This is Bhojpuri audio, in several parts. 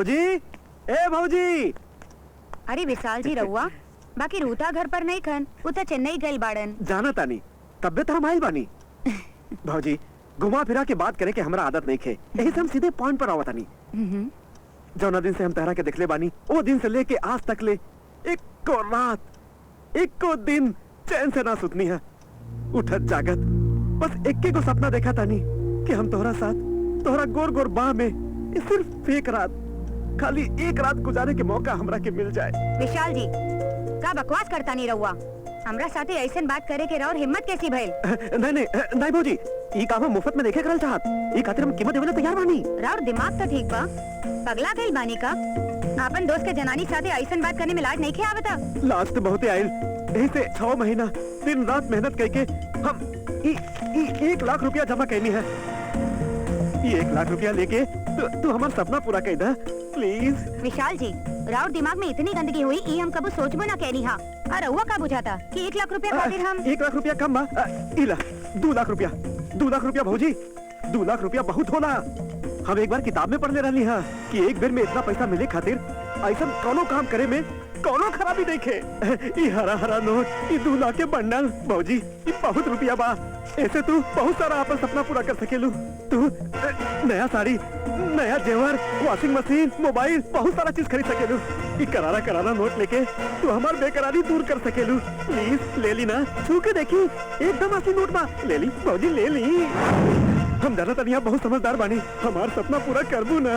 भौजी, ए भौजी। अरे विशाल जी रहुआ बाकी रूता घर पर नहीं खन उता चेन्नई गइल बाड़न। जाना तानी तबियत हम आइल बानी। भौजी घुमा फिरा के बात करे के हमरा आदत नहीं खे, यही से हम सीधे पॉइंट पर आवत तानी। जौना दिन से हम तहरा के दिखले बानी वो दिन से लेके आज तक ले एक को रात एक को दिन चैन से ना सुतनी है। उठत जागत बस एक को सपना देखा तानी कि हम तोहरा साथ तोहरा गोर गोर बाह में सिर्फ एक रात, खाली एक रात गुजारे के मौका हमरा के मिल जाए। विशाल जी का बकवास करता नहीं रहुआ, हमरा साथे ऐसन बात करे के और हिम्मत कैसी भइल? नहीं भौजी, ई काम हम मुफ्त में देखे करल चाहत, ई खातिर हम कीमत देवे तैयार बानी। राउर दिमाग तो ठीक बा, पगला गइल बानी का? आपन दोस्त के जनानी साथे ऐसन बात करने में लाज नहीं खे आवता? लाज तो बहुते आइल, यही से 6 महीना दिन रात मेहनत करके हम 1 लाख रुपया जमा कैनी है। ये 1 लाख रुपया लेके तू हमारा सपना पूरा कर दे प्लीज। विशाल जी राउर दिमाग में इतनी गंदगी हुई ई हम कबू सोचबो ना कैनी हा। अरे हुआ का बुझाता कि 1 लाख रुपया खातिर हम 1 लाख रुपया कम बा, इला 2 लाख रुपया। 2 लाख रुपया भौजी, 2 लाख रुपया बहुत होला। हम एक बार किताब में पढ़ले रहली हा कि एक बेर में इतना पैसा मिले खातिर ऐसा कोनो काम करे में कोनो खराबी देखे। ई हरा हरा नोट, ई 2 लाख के बंडल भौजी, ई बहुत रुपया बा। ऐसे तू बहुत सारा अपन सपना पूरा कर सकेलू। तू नया साड़ी, नया जेवर, वॉशिंग मशीन, मोबाइल, बहुत सारा चीज खरीद सकेलू। ई करारा करारा नोट लेके तू हमार बेकरारी दूर कर सकेलू। प्लीज ले ली ना, छू के देखी, एकदम असली नोट बा। ले ली भौजी, ले ली। हम जाना तनिया बहुत समझदार बानी, हमार सपना पूरा करबू ना।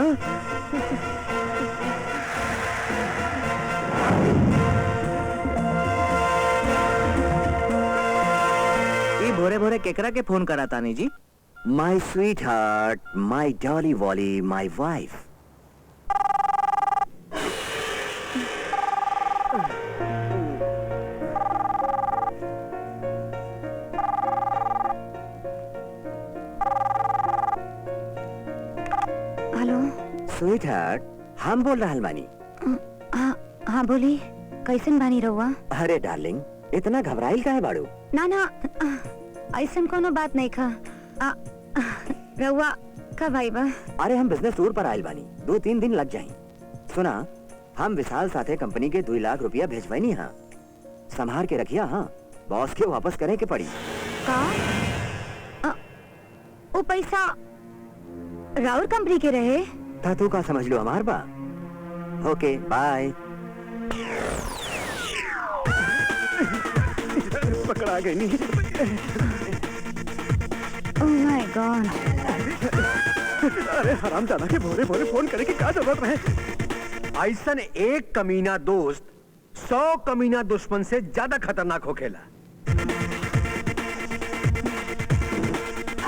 भोरे भोरे केकरा के फोन करा तानी जी? My sweetheart, my dolly wally, my wife. Hello sweetheart, हम बोल रहल बानी। हाँ बोली, कैसन बानी रहुआ? अरे डार्लिंग, इतना घबराइल काहे बाड़ू? ना ऐसन कोनो बात नहीं खा। रहुआ कब आई बा? अरे हम बिजनेस टूर पर आयल बानी, 2-3 दिन लग जाई। सुना, हम विशाल साथे कंपनी के 2 लाख रुपया भेजवानी। हाँ संभार के रखिया। हाँ बॉस के वापस करे के पड़ी का? वो पैसा राउर कंपनी के रहे? था तू का समझ लो हमार बा। ओके बाय। पकड़ा गई नहीं। Oh my God. अरे हरामजादा के भोरे भोरे फोन करे की क्या जरूरत है? ऐसन एक कमीना दोस्त 100 कमीना दुश्मन से ज्यादा खतरनाक होखेला।